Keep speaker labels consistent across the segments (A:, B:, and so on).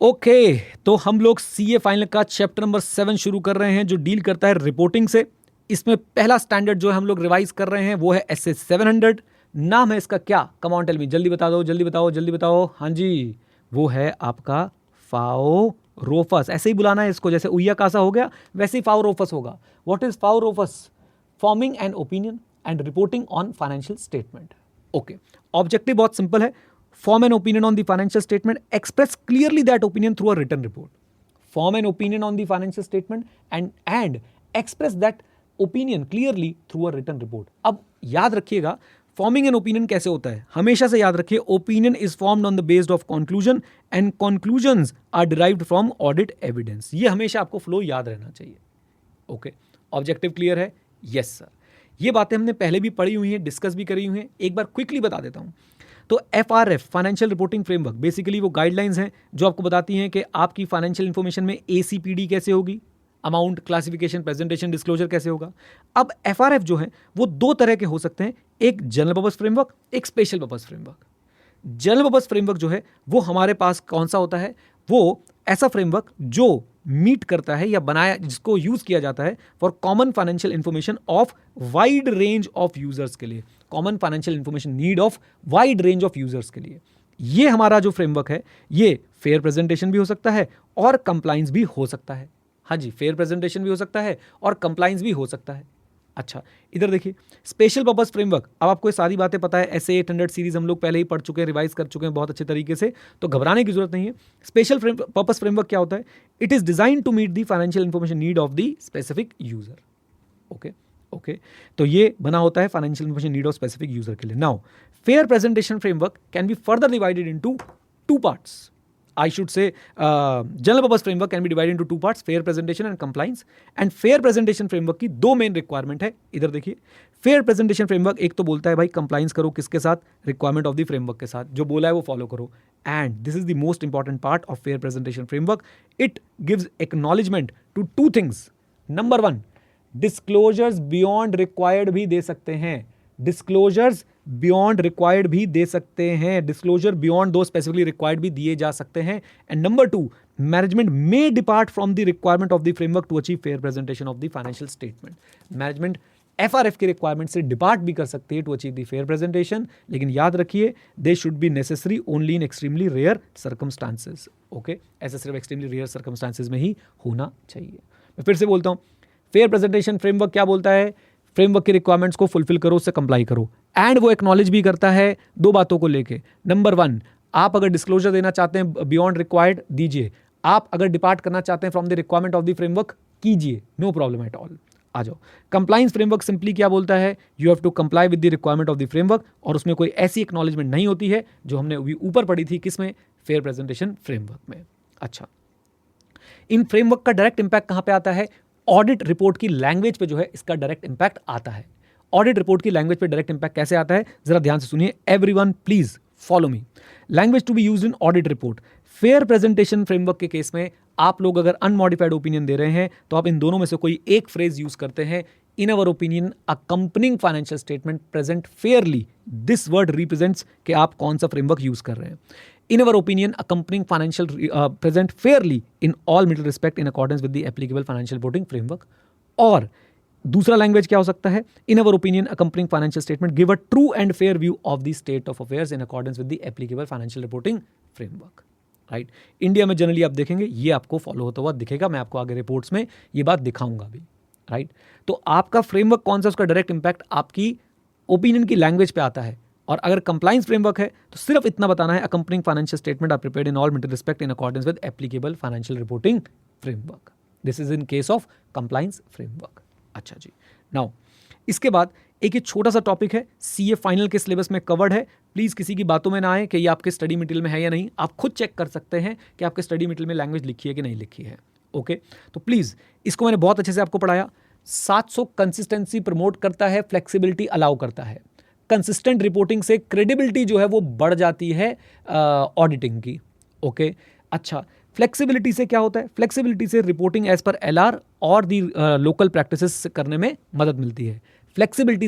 A: Okay तो हम लोग सीए फाइनल का चैप्टर नंबर 7 शुरू कर रहे हैं जो डील करता है रिपोर्टिंग से। इसमें पहला स्टैंडर्ड जो हम लोग रिवाइज कर रहे हैं वो है एसए 700। नाम है इसका क्या? कम ऑन टेल मी, जल्दी बता दो, जल्दी बताओ, जल्दी बताओ। हाँ जी, वो है आपका फाओरोफस। ऐसे ही बुलाना है इसको, जैसे उइया कासा हो गया वैसे ही फाओरोफस होगा। व्हाट इज फाओरोफस? Forming an opinion and reporting on financial statement. Okay, objective बहुत सिंपल है। Form an opinion on the financial statement. Express clearly that opinion through a written report. Form an opinion on the financial statement and express that opinion clearly through a written report. अब याद रखिएगा forming an opinion कैसे होता है, हमेशा से याद रखिए opinion is formed on the based of conclusion and conclusions are derived from audit evidence. ये हमेशा आपको फ्लो याद रहना चाहिए। ओके, ऑब्जेक्टिव क्लियर है? Yes sir. ये बातें हमने पहले भी पढ़ी हुई हैं, डिस्कस भी करी हुई हैं, एक बार क्विकली बता देता हूं। तो FRF financial reporting framework basically वो गाइडलाइंस हैं जो आपको बताती हैं कि आपकी फाइनेंशियल इंफॉर्मेशन में ACPD कैसे होगी, अमाउंट, क्लासिफिकेशन, प्रेजेंटेशन, डिस्क्लोजर कैसे होगा। अब FRF जो है वो दो तरह के हो सकते हैं, एक जनरल पर्पस फ्रेमवर्क, एक special purpose framework. General purpose framework जो है वो हमारे पास कौन सा होता है? वो ऐसा फ्रेमवर्क जो मीट करता है या बनाया, जिसको यूज किया जाता है for common financial information of wide range of users के लिए, common financial information need of wide range of users के लिए। ये हमारा जो फ्रेमवर्क है ये फेयर प्रेजेंटेशन भी हो सकता है और कंप्लाइंस भी हो सकता है। हाँ जी, फेयर प्रेजेंटेशन भी हो सकता है और कंप्लाइंस भी हो सकता है। अच्छा, इधर देखिए स्पेशल पर्पस फ्रेमवर्क। अब आपको ये सारी बातें पता है, एसए 800 सीरीज हम लोग पहले ही पढ़ चुके हैं, रिवाइज कर चुके हैं बहुत अच्छे तरीके से, तो घबराने की जरूरत नहीं है। स्पेशल पर्पस फ्रेमवर्क क्या होता है? It is design to meet the financial information need of the specific user. Okay, तो ये बना होता है financial information need of specific user के लिए। Now fair presentation framework can be further divided into two parts. I should say general purpose framework can be divided into two parts, fair presentation and compliance. And fair presentation framework की दो main requirement है। इधर देखिए, fair presentation framework एक तो बोलता है भाई कंप्लाइंस करो किसके साथ? रिक्वायरमेंट ऑफ द फ्रेमवर्क के साथ, जो बोला है वो फॉलो करो। And this is the most important part of fair presentation framework, it gives acknowledgement to two things. Number 1, disclosures beyond required भी दे सकते हैं, डिस्क्लोजर्स बियॉन्ड रिक्वायर्ड भी दे सकते हैं, डिस्क्लोजर बियॉन्ड दो स्पेसिफिकली रिक्वायर्ड भी दिए जा सकते हैं। And number 2, management may depart from the requirement of the framework to achieve fair presentation of the financial statement. Management FRF की रिक्वायरमेंट से डिपार्ट भी कर सकती है to achieve the fair presentation, लेकिन याद रखिए they should be necessary only in extremely rare circumstances. Okay, ऐसा सिर्फ एक्सट्रीमली रेयर सर्कमस्टांसेस में ही होना चाहिए। मैं फिर से बोलता हूं, फेयर प्रेजेंटेशन फ्रेमवर्क क्या बोलता है? फ्रेमवर्क की रिक्वायरमेंट्स को फुलफिल करो, उससे कंप्लाई करो। एंड वो एक्नॉलेज भी करता है दो बातों को लेके। नंबर 1, आप अगर डिस्क्लोजर देना चाहते हैं बियॉन्ड रिक्वायर्ड दीजिए, आप अगर डिपार्ट करना चाहते हैं from the requirement of the framework कीजिए, नो प्रॉब्लम एट ऑल। आ जाओ, कंप्लाइंस फ्रेमवर्क सिंपली क्या बोलता है? You have to comply with the requirement of the framework, और उसमें कोई ऐसी एक्नॉलेजमेंट नहीं होती है जो हमने अभी ऊपर पढ़ी थी, किसमें? फेयर प्रेजेंटेशन फ्रेमवर्क में। अच्छा, इन फ्रेमवर्क का डायरेक्ट इंपैक्ट कहां पे आता है? ऑडिट रिपोर्ट की लैंग्वेज पे जो है इसका डायरेक्ट इंपैक्ट आता है। ऑडिट रिपोर्ट की लैंग्वेज पे डायरेक्ट इंपैक्ट कैसे आता है, जरा ध्यान से सुनिए। Everyone please follow me. Language to be used in audit report. Fair presentation framework के केस में आप लोग अगर अनमॉडिफाइड ओपिनियन दे रहे हैं तो आप इन दोनों में से कोई एक फ्रेज यूज करते हैं। In our opinion accompanying financial statement present fairly, this word represents कि आप कौन सा फ्रेमवर्क यूज कर रहे हैं। In our opinion, accompanying financial present fairly in all middle respect in accordance with the applicable financial reporting framework. और दूसरा language क्या हो सकता है? In our opinion, accompanying financial statement give a true and fair view of the state of affairs in accordance with the applicable financial reporting framework. Right, India में generally आप देखेंगे ये आपको फॉलो होता हुआ दिखेगा, मैं आपको आगे रिपोर्ट्स में ये बात दिखाऊंगा भी। राइट, तो आपका फ्रेमवर्क कौन सा, उसका डायरेक्ट इंपैक्ट आपकी ओपिनियन की लैंग्वेज पे आता है। और अगर कंप्लाइंस फ्रेमवर्क है तो सिर्फ इतना बताना है, accompanying financial statement are prepared in all middle respect in accordance with applicable financial reporting framework. This is in case of compliance framework. अच्छा जी, नाउ इसके बाद एक ये छोटा सा टॉपिक है, सीए फाइनल के सिलेबस में कवर्ड है। प्लीज किसी की बातों में ना आए कि ये आपके स्टडी मटेरियल में है या नहीं, आप खुद चेक कर सकते हैं कि आपके स्टडी मटेरियल में लैंग्वेज लिखी है कि नहीं लिखी है। ओके, तो प्लीज इसको मैंने बहुत अच्छे से आपको पढ़ाया। 700 कंसिस्टेंसी प्रमोट करता है, फ्लेक्सिबिलिटी अलाउ करता है। कंसिस्टेंट रिपोर्टिंग से क्रेडिबिलिटी जो है वो बढ़ जाती है ऑडिटिंग की। ओके, अच्छा, फ्लेक्सिबिलिटी से क्या होता है? फ्लेक्सिबिलिटी से रिपोर्टिंग एज पर LR और दी लोकल प्रैक्टिसेस करने में मदद मिलती है। फ्लेक्सिबिलिटी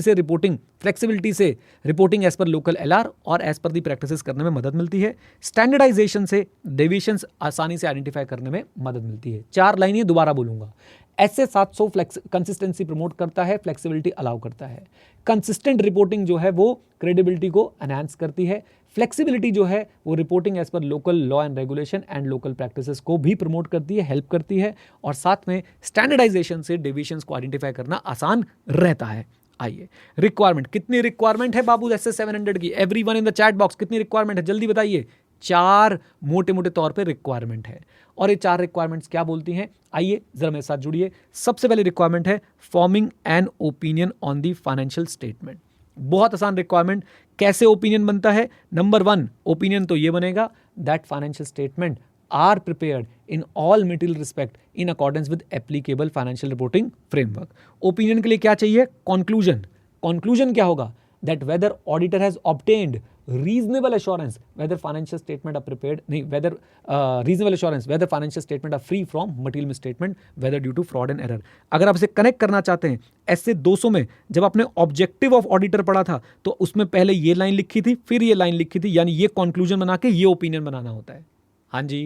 A: से reporting as per local LR और एज पर दी प्रैक्टिसेस करने में मदद मिलती है। स्टैंडर्डाइजेशन से डेविएशंस आसानी से आइडेंटिफाई करने में मदद मिलती है। 4 लाइनें दोबारा बोलूंगा। SA700 कंसिस्टेंसी प्रमोट करता है, फ्लेक्सिबिलिटी अलाउ करता है। कंसिस्टेंट रिपोर्टिंग जो है वो क्रेडिबिलिटी को एनहांस करती है। फ्लेक्सिबिलिटी जो है वो reporting as per local law and regulation and local practices को भी प्रमोट करती है, हेल्प करती है। और साथ में स्टैंडर्डाइजेशन से डेविएशंस को आइडेंटिफाई करना आसान रहता है। आइए, रिक्वायरमेंट, कितनी रिक्वायरमेंट है बाबू SS700 की? Everyone in the chat box, कितनी रिक्वायरमेंट है जल्दी बताइए। 4 मोटे मोटे तौर पे रिक्वायरमेंट है। और ये 4 रिक्वायरमेंट्स क्या बोलती हैं, आइए जरा मेरे साथ जुड़िए। सबसे पहली रिक्वायरमेंट है forming an opinion on the financial statement. बहुत आसान रिक्वायरमेंट। कैसे ओपिनियन बनता है? नंबर 1 ओपिनियन तो ये बनेगा that financial statement are prepared in all material respect in accordance with applicable financial reporting framework. Opinion के लिए क्या चाहिए? कंक्लूजन क्या होगा? That whether auditor has obtained reasonable assurance whether financial statement are prepared reasonable assurance whether financial statement are free from material misstatement whether due to fraud and error। अगर आप इसे connect करना चाहते हैं ऐसे 200 में, जब आपने ऑब्जेक्टिव ऑफ ऑडिटर पढ़ा था तो उसमें पहले ये लाइन लिखी थी, फिर ये लाइन लिखी थी, यानी ये कंक्लूजन बना के ये ओपिनियन बनाना होता है। हाँ जी,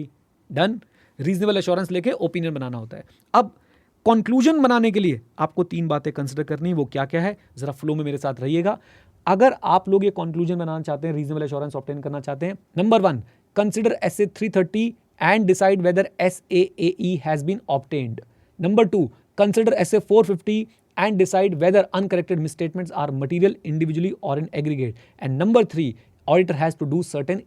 A: डन। रीजनेबल एश्योरेंस लेके ओपिनियन बनाना होता है। अब कंक्लूजन बनाने के लिए आपको 3 बातें कंसिडर करनी, वो क्या क्या है, जरा फ्लो में मेरे साथ रहिएगा। अगर आप लोग ये कंक्लूजन बनाना चाहते हैं, रीजनेबल एश्योरेंस ऑब्टेन करना चाहते हैं, number 1 consider SA 330 and decide whether SAAE has been obtained. Number 2 consider SA 450 and decide whether uncorrected misstatements are material individually or in aggregate. And number 3, auditor has to do certain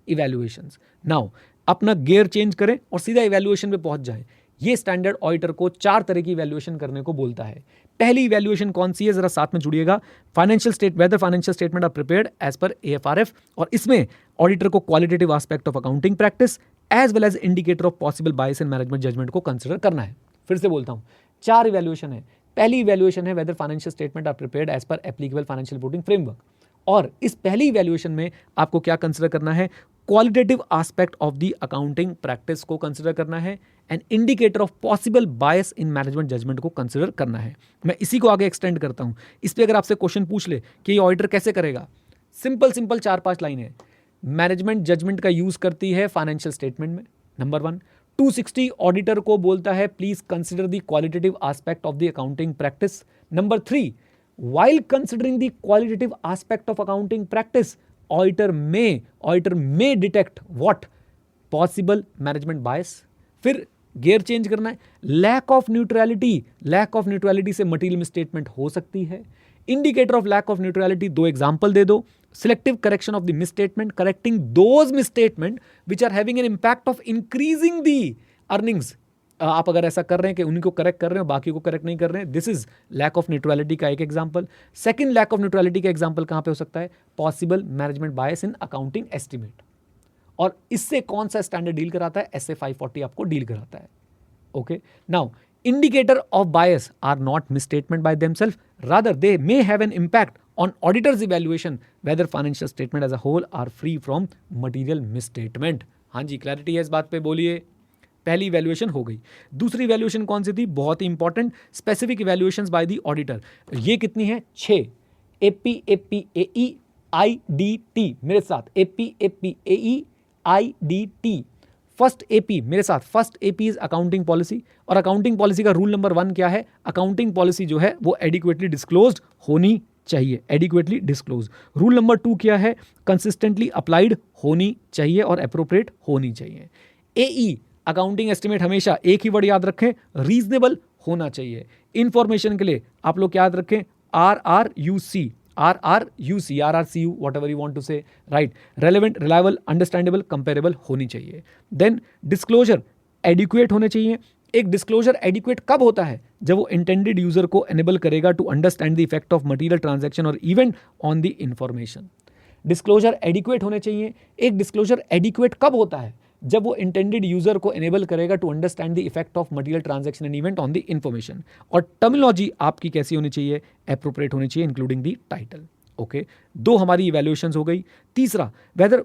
A: evaluations. Now, अपना gear change करें और सीधा evaluation पे पहुंच जाएं। ये standard auditor को 4 तरह की इवैल्यूएशन करने को बोलता है। पहली इवैल्यूएशन कौन सी है, जरा साथ में जुड़िएगा। Whether financial statement are prepared as per AFRF, और इसमें ऑडिटर को qualitative aspect of accounting practice as well as indicator of possible bias in management judgement को कंसिडर करना है। फिर से बोलता हूं, 4 इवैल्यूएशन है। पहली इवैल्यूएशन है whether financial statement are prepared as per applicable financial reporting framework, और इस पहली इवैल्यूएशन में आपको क्या कंसिडर करना है? Qualitative aspect of the accounting practice को कंसिडर करना है, and indicator of possible bias in management judgement को कंसिडर करना है। मैं इसी को आगे एक्सटेंड करता हूं। इस पे अगर आपसे क्वेश्चन पूछ ले कि ये ऑडिटर कैसे करेगा, सिंपल 4-5 लाइन है। मैनेजमेंट जजमेंट का यूज करती है फाइनेंशियल स्टेटमेंट में, नंबर 1। 260 ऑडिटर को बोलता है please consider the qualitative aspect of the accounting practice. Number 3, while considering the qualitative aspect of accounting practice, auditor may detect what? Possible management bias। फिर gear change करना है। Lack of neutrality से material misstatement हो सकती है। Indicator of lack of neutrality 2 example दे दो। Selective correction of the misstatement, correcting those misstatement which are having an impact of increasing the earnings. आप अगर ऐसा कर रहे हैं कि उनको करेक्ट कर रहे हैं बाकी को करेक्ट नहीं कर रहे हैं, this is lack of neutrality का एक example. Second lack of neutrality का एग्जांपल कहां पे हो सकता है? Possible management bias in accounting estimate. और इससे कौन सा स्टैंडर्ड डील कराता है? SA 540 आपको डील कराता है। Okay, now indicator of bias are not misstatement by themselves, rather they may have an impact on auditor's evaluation whether financial statement as a whole are free from material misstatement. हाँ जी, clarity है इस बात पे, बोलिए। पहली evaluation हो गई। दूसरी इवैल्यूएशन कौन सी थी? बहुत ही important, specific evaluations by the auditor. ये कितनी है? 6। APAE IDT, मेरे साथ APAE IDT। फर्स्ट AP मेरे साथ, first AP is accounting policy, और अकाउंटिंग पॉलिसी का रूल नंबर 1 क्या है? अकाउंटिंग पॉलिसी जो है वो एडिक्वेटली डिस्क्लोज्ड होनी चाहिए, एडिक्वेटली डिस्क्लोज। रूल नंबर 2 क्या है? कंसिस्टेंटली अप्लाइड होनी चाहिए और एप्रोप्रिएट होनी चाहिए। AE अकाउंटिंग एस्टिमेट हमेशा एक ही वर्ड याद रखें, रीजनेबल होना चाहिए। इंफॉर्मेशन के लिए आप लोग याद रखें RRUC, whatever you want to say, right? Relevant, reliable, understandable, comparable होनी चाहिए। Then disclosure adequate होने चाहिए। एक डिस्क्लोजर एडिक्वेट कब होता है? जब वो इंटेंडेड यूजर को एनेबल करेगा to understand the effect of material transaction और event on the information. Disclosure adequate होने चाहिए। एक डिस्क्लोजर एडिक्वेट कब होता है? जब वो इंटेंडेड यूजर को एनेबल करेगा to understand the effect of material transaction and event on the information. और टर्मिनोलॉजी आपकी कैसी होनी चाहिए? एप्रोप्रिएट होनी चाहिए, इंक्लूडिंग द टाइटल। ओके, 2 हमारी इवैल्यूएशंस हो गई। तीसरा, weather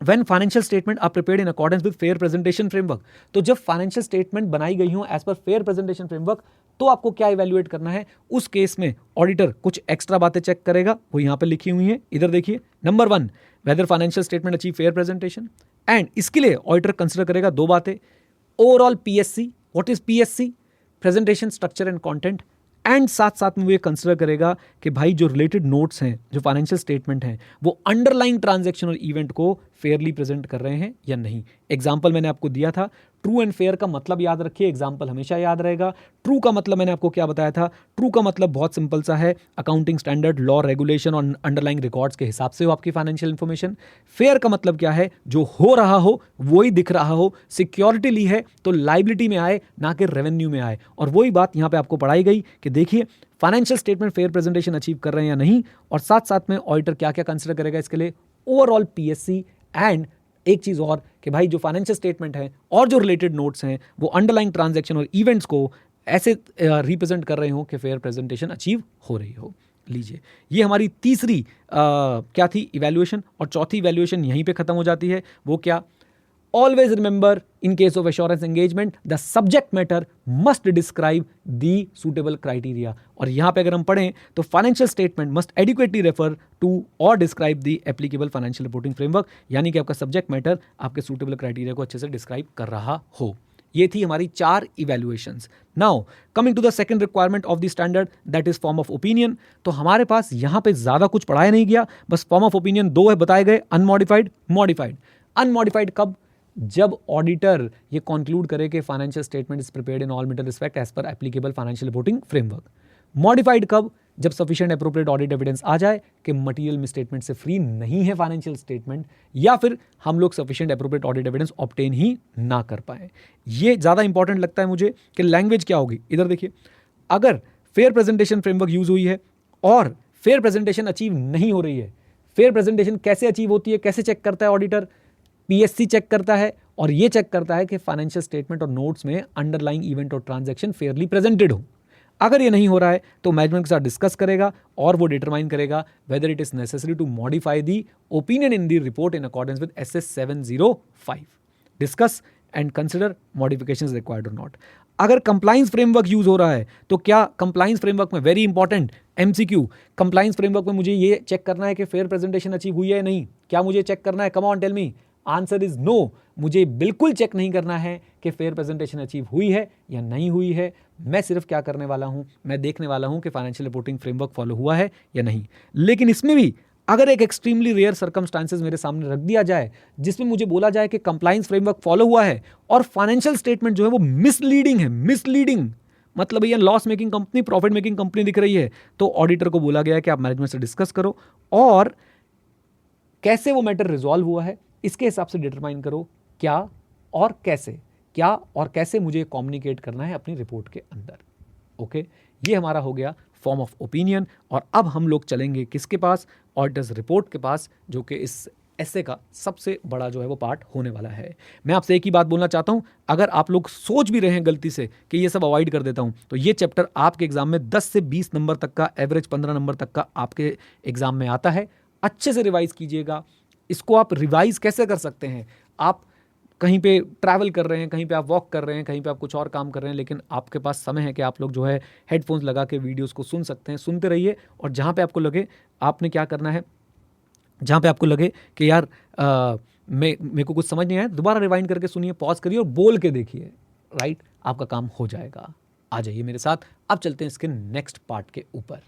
A: when financial statement are prepared in accordance with fair presentation framework, तो जब फाइनेंशियल स्टेटमेंट बनाई गई हो as per fair presentation framework, तो आपको क्या इवैल्यूएट करना है? उस केस में ऑडिटर कुछ एक्स्ट्रा बातें चेक करेगा, वो यहां पे लिखी हुई हैं, इधर देखिए। Number 1, weather financial statement achieve fair presentation, and इसके लिए ऑडिटर कंसिडर करेगा दो बातें, overall PSC, what is PSC, presentation structure and content, and साथ साथ में वो ये कंसिडर करेगा कि भाई जो रिलेटेड नोट्स हैं, जो फाइनेंशियल स्टेटमेंट हैं, वो अंडरलाइंग ट्रांजैक्शन और इवेंट को फेयरली प्रेजेंट कर रहे हैं या नहीं। एग्जाम्पल मैंने आपको दिया था, ट्रू एंड फेयर का मतलब याद रखिए, एग्जाम्पल हमेशा याद रहेगा। ट्रू का मतलब मैंने आपको क्या बताया था? ट्रू का मतलब बहुत सिंपल सा है, अकाउंटिंग स्टैंडर्ड, लॉ, रेगुलेशन और अंडरलाइंग रिकॉर्ड्स के हिसाब से हो आपकी फाइनेंशियल इन्फॉर्मेशन। फेयर का मतलब क्या है? जो हो रहा हो वही दिख रहा हो, सिक्योरिटी ली है तो लाइबिलिटी में आए, ना कि रेवेन्यू में आए। और वही बात यहां पे आपको पढ़ाई गई कि देखिए financial statement fair presentation achieve कर रहे हैं या नहीं, और साथ साथ में ऑडिटर क्या क्या कंसिडर करेगा इसके लिए, ओवरऑल पीएससी, एंड एक चीज और कि भाई जो फाइनेंशियल स्टेटमेंट है और जो रिलेटेड नोट्स हैं वो अंडरलाइंग ट्रांजैक्शन और इवेंट्स को ऐसे रिप्रेजेंट कर रहे हो कि फेयर प्रेजेंटेशन अचीव हो रही हो। लीजिए, ये हमारी तीसरी क्या थी? इवैल्यूएशन। और चौथी इवैल्यूएशन यहीं पे खत्म हो जाती है। वो क्या? Always remember, in case of assurance engagement, the subject matter must describe the suitable criteria. और यहाँ पे अगर हम पढ़ें तो financial statement must adequately refer to or describe the applicable financial reporting framework, यानी कि आपका subject matter आपके suitable criteria को अच्छे से describe कर रहा हो। ये थी हमारी 4 evaluations. Now, coming to the second requirement of the standard, that is form of opinion. तो हमारे पास यहाँ पे ज़्यादा कुछ पढ़ाया नहीं गया, बस form of opinion 2 है बताए गए, unmodified, modified. Unmodified कब? जब ऑडिटर ये कंक्लूड करे कि financial statement is prepared in all matter respect as per applicable financial reporting framework. Modified कब? जब सफिशिएंट एप्रोप्रिएट ऑडिट एविडेंस आ जाए कि मटेरियल मिसस्टेटमेंट से फ्री नहीं है फाइनेंशियल स्टेटमेंट, या फिर हम लोग sufficient appropriate audit evidence obtain ही ना कर पाए। ये ज़्यादा इंपॉर्टेंट लगता है मुझे कि लैंग्वेज क्या होगी। इधर देखिए, अगर फेयर प्रेजेंटेशन फ्रेमवर्क यूज हुई है और फेयर प्रेजेंटेशन अचीव नहीं हो रही है, फेयर प्रेजेंटेशन कैसे अचीव होती है, कैसे चेक करता है ऑडिटर? पीएससी चेक करता है और ये चेक करता है कि फाइनेंशियल स्टेटमेंट और नोट्स में अंडरलाइंग इवेंट और ट्रांजैक्शन फेयरली प्रेजेंटेड हो। अगर ये नहीं हो रहा है तो मैनेजमेंट के साथ डिस्कस करेगा और वो डिटरमाइन करेगा whether it is necessary to modify the opinion in the report in accordance with SS 705। Discuss and consider modifications required और नॉट। अगर कंप्लाइंस फ्रेमवर्क यूज हो रहा है तो क्या कंप्लाइंस फ्रेमवर्क में, very important MCQ, compliance framework में मुझे ये चेक करना है कि फेयर प्रेजेंटेशन अचीव हुई है या नहीं? क्या मुझे चेक करना है? Come on tell me. Answer is no. मुझे बिल्कुल चेक नहीं करना है कि फेयर प्रेजेंटेशन अचीव हुई है या नहीं हुई है। मैं सिर्फ क्या करने वाला हूं? मैं देखने वाला हूं कि फाइनेंशियल रिपोर्टिंग फ्रेमवर्क फॉलो हुआ है या नहीं। लेकिन इसमें भी अगर एक एक्सट्रीमली रेयर सर्कमस्टांसेस मेरे सामने रख दिया जाए जिसमें मुझे बोला जाए कि कंप्लाइंस फ्रेमवर्क फॉलो हुआ है और फाइनेंशियल स्टेटमेंट जो है वो मिसलीडिंग है, मिसलीडिंग मतलब ये loss making company, profit making company दिख रही है, तो ऑडिटर को बोला गया है कि आप मैनेजमेंट से डिस्कस करो और कैसे वो मैटर रिजॉल्व हुआ है इसके हिसाब से डिटरमाइन करो क्या और कैसे मुझे कम्युनिकेट करना है अपनी रिपोर्ट के अंदर। ओके, ये हमारा हो गया फॉर्म ऑफ ओपिनियन। और अब हम लोग चलेंगे किसके पास? ऑडिटर्स रिपोर्ट के पास, जो कि इस ऐसे का सबसे बड़ा जो है वो पार्ट होने वाला है। मैं आपसे एक ही बात बोलना चाहता हूं, अगर आप लोग सोच भी रहे हैं गलती से कि ये सब अवॉइड कर देता हूं, तो ये चैप्टर आपके एग्जाम में 10 से 20 नंबर तक का, एवरेज 15 नंबर तक का आपके एग्जाम में आता है। अच्छे से रिवाइज कीजिएगा। इसको आप रिवाइज कैसे कर सकते हैं? आप कहीं पे ट्रैवल कर रहे हैं, कहीं पे आप वॉक कर रहे हैं, कहीं पे आप कुछ और काम कर रहे हैं, लेकिन आपके पास समय है कि आप लोग जो है हेडफोन्स लगा के वीडियोस को सुन सकते हैं। सुनते रहिए और जहाँ पे आपको लगे, आपने क्या करना है, जहाँ पे आपको लगे कि यार मेरे को कुछ समझ नहीं आया, दोबारा रिवाइंड करके सुनिए, पॉज करिए और बोल के देखिए। राइट, आपका काम हो जाएगा। आ जाइए मेरे साथ, अब चलते हैं इसके नेक्स्ट पार्ट के ऊपर।